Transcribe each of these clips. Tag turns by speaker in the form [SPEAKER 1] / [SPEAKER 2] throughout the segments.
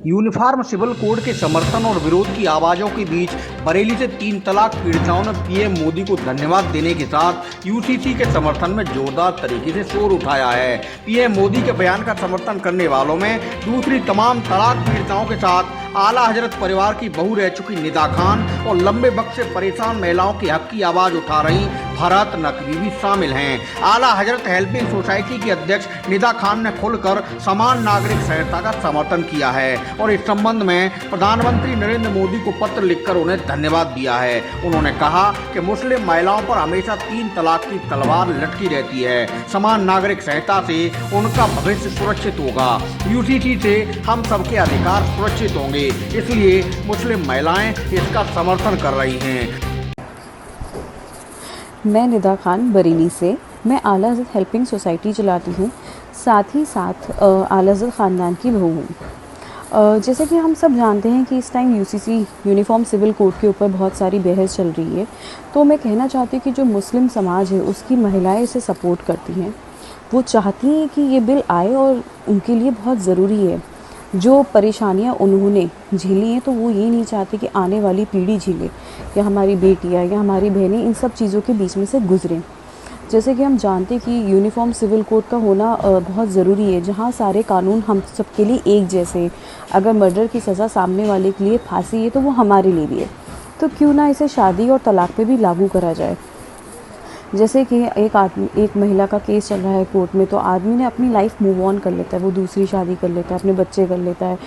[SPEAKER 1] Uniform civil code के समर्थन और विरोध की आवाजों के बीच बरेली से 3 तलाक पीड़िताओं ने पीएम मोदी को धन्यवाद देने के साथ यूसीसी के समर्थन में जोरदार तरीके से शोर उठाया है। पीएम मोदी के बयान का समर्थन करने वालों में दूसरी तमाम तलाक पीड़िताओं के साथ आला हजरत परिवार की बहू रह चुकी निदा खान और लंबे वक्त से परेशान महिलाओं के हक की आवाज उठा रही फरहत नकवी भी शामिल हैं। आला हजरत हेल्पिंग सोसाइटी की अध्यक्ष निदा खान ने खुलकर समान नागरिक संहिता का समर्थन किया है और इस संबंध में प्रधानमंत्री नरेंद्र मोदी को पत्र लिखकर उन्हें धन्यवाद दिया है। उन्होंने कहा कि मुस्लिम महिलाओं पर हमेशा 3 तलाक की तलवार लटकी रहती है। समान नागरिक संहिता से उनका भविष्य सुरक्षित होगा। यूसीसी से हम सबके अधिकार सुरक्षित होंगे, इसलिए मुस्लिम महिलाएं इसका समर्थन कर रही हैं।
[SPEAKER 2] मैं निदा खान बरेली से। मैं आला हज़रत हेल्पिंग सोसाइटी चलाती हूँ, साथ ही साथ आला हज़रत ख़ानदान की बहू हूँ। जैसे कि हम सब जानते हैं कि इस time UCC uniform civil code के ऊपर बहुत सारी बहस चल रही है, तो मैं कहना चाहती हूँ कि जो मुस्लिम समाज है उसकी महिलाएं इसे सपोर्ट करती हैं। वो चाहती हैं कि ये बिल आए और उनके लिए बहुत ज़रूरी है। जो परेशानियां उन्होंने झेली हैं तो वो ये नहीं चाहते कि आने वाली पीढ़ी झेले या हमारी बेटियां या हमारी बहनें इन सब चीज़ों के बीच में से गुजरें। जैसे कि हम जानते हैं कि यूनिफॉर्म सिविल कोड का होना बहुत ज़रूरी है, जहाँ सारे कानून हम सब के लिए एक जैसे। अगर मर्डर की सज़ा सामने वाले के लिए फांसी है तो वो हमारे लिए भी है, तो क्यों ना इसे शादी और तलाक पे भी लागू करा जाए। जैसे कि एक महिला का केस चल रहा है कोर्ट में, तो आदमी ने अपनी लाइफ मूव ऑन कर लेता है, वो दूसरी शादी कर लेता है, अपने बच्चे कर लेता है,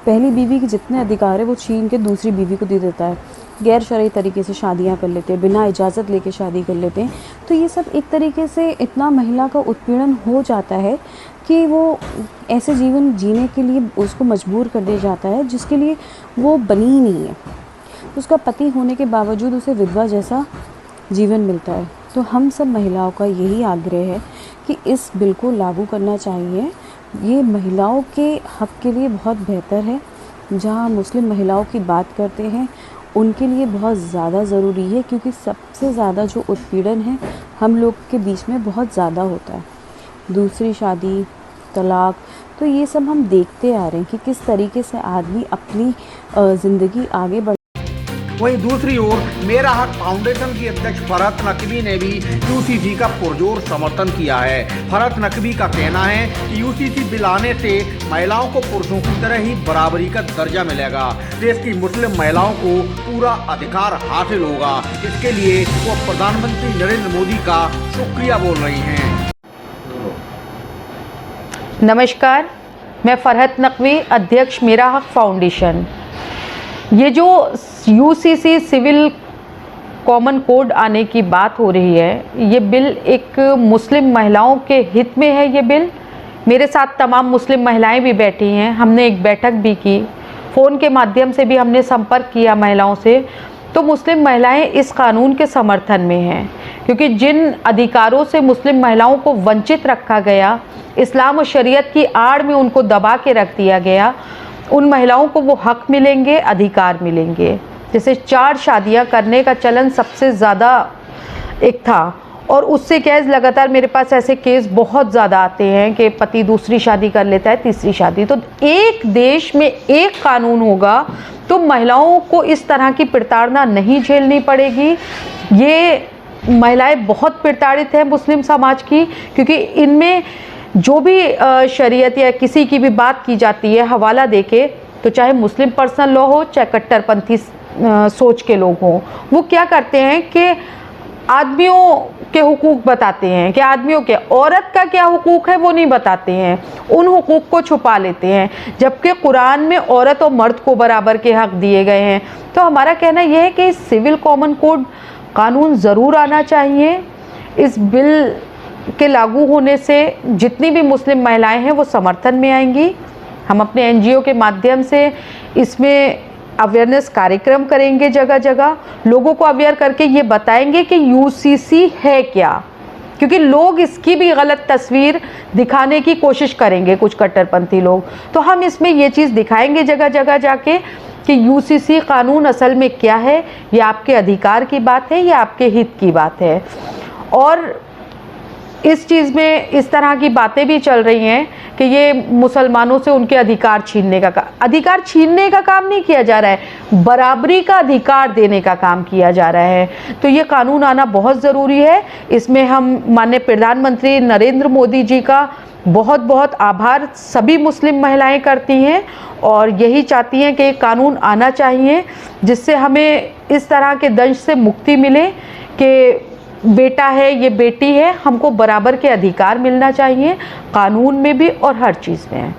[SPEAKER 2] पहली बीवी के जितने अधिकार है वो छीन के दूसरी बीवी को दे देता है, गैर शरई तरीके से शादियां कर लेते हैं, बिना इजाज़त लेके शादी कर लेते हैं। तो ये सब एक तरीके से इतना महिला का उत्पीड़न हो जाता है कि वो ऐसे जीवन जीने के लिए उसको मजबूर कर दिया जाता है जिसके लिए वो बनी ही नहीं है। उसका पति होने के बावजूद उसे विधवा जैसा जीवन मिलता है। तो हम सब महिलाओं का यही आग्रह है कि इस बिल को लागू करना चाहिए। ये महिलाओं के हक़ के लिए बहुत बेहतर है। जहाँ मुस्लिम महिलाओं की बात करते हैं उनके लिए बहुत ज़्यादा ज़रूरी है, क्योंकि सबसे ज़्यादा जो उत्पीड़न है हम लोग के बीच में बहुत ज़्यादा होता है। दूसरी शादी, तलाक, तो ये सब हम देखते आ रहे हैं कि किस तरीके से आदमी अपनी ज़िंदगी आगे बढ़।
[SPEAKER 1] वहीं दूसरी ओर मेरा हक फाउंडेशन की अध्यक्ष फरहत नकवी ने भी यूसीसी का पुरजोर समर्थन किया है। फरहत नकवी का कहना है कि यूसीसी बिल आने से महिलाओं को पुरुषों की तरह ही बराबरी का दर्जा मिलेगा। देश की मुस्लिम महिलाओं को पूरा अधिकार हासिल होगा। इसके लिए वो प्रधानमंत्री नरेंद्र मोदी का शुक्रिया बोल रही हैं।
[SPEAKER 3] नमस्कार, मैं फरहत नकवी, अध्यक्ष मेरा हक फाउंडेशन। ये जो यूसीसी सिविल कॉमन कोड आने की बात हो रही है, ये बिल एक मुस्लिम महिलाओं के हित में है। ये बिल, मेरे साथ तमाम मुस्लिम महिलाएं भी बैठी हैं, हमने एक बैठक भी की, फ़ोन के माध्यम से भी हमने संपर्क किया महिलाओं से। तो मुस्लिम महिलाएं इस कानून के समर्थन में हैं, क्योंकि जिन अधिकारों से मुस्लिम महिलाओं को वंचित रखा गया, इस्लाम और शरीयत की आड़ में उनको दबा के रख दिया गया, उन महिलाओं को वो हक मिलेंगे, अधिकार मिलेंगे। जैसे 4 शादियां करने का चलन सबसे ज़्यादा एक था, और उससे क्या है, लगातार मेरे पास ऐसे केस बहुत ज़्यादा आते हैं कि पति दूसरी शादी कर लेता है, तीसरी शादी। तो एक देश में एक कानून होगा तो महिलाओं को इस तरह की प्रताड़ना नहीं झेलनी पड़ेगी। ये महिलाएं बहुत प्रताड़ित हैं मुस्लिम समाज की, क्योंकि इनमें जो भी शरीयत या किसी की भी बात की जाती है हवाला देके, तो चाहे मुस्लिम पर्सनल लॉ हो, चाहे कट्टरपंथी सोच के लोग हों, वो क्या करते हैं कि आदमियों के हुकूक बताते हैं कि आदमियों के, औरत का क्या हुकूक है वो नहीं बताते हैं, उन हुकूक को छुपा लेते हैं, जबकि कुरान में औरत और मर्द को बराबर के हक दिए गए हैं। तो हमारा कहना यह है कि सिविल कॉमन कोड कानून ज़रूर आना चाहिए। इस बिल के लागू होने से जितनी भी मुस्लिम महिलाएं हैं वो समर्थन में आएंगी। हम अपने एनजीओ के माध्यम से इसमें अवेयरनेस कार्यक्रम करेंगे, जगह जगह लोगों को अवेयर करके ये बताएंगे कि यूसीसी है क्या, क्योंकि लोग इसकी भी गलत तस्वीर दिखाने की कोशिश करेंगे, कुछ कट्टरपंथी लोग। तो हम इसमें ये चीज़ दिखाएंगे जगह जगह जाके कि यूसीसी कानून असल में क्या है, ये आपके अधिकार की बात है या आपके हित की बात है। और इस चीज़ में इस तरह की बातें भी चल रही हैं कि ये मुसलमानों से उनके अधिकार छीनने का काम नहीं किया जा रहा है, बराबरी का अधिकार देने का काम किया जा रहा है। तो ये कानून आना बहुत ज़रूरी है। इसमें हम माननीय प्रधानमंत्री नरेंद्र मोदी जी का बहुत बहुत आभार सभी मुस्लिम महिलाएं करती हैं और यही चाहती हैं कि ये कानून आना चाहिए, जिससे हमें इस तरह के दंश से मुक्ति मिले कि बेटा है ये बेटी है, हमको बराबर के अधिकार मिलना चाहिए, कानून में भी और हर चीज़ में है।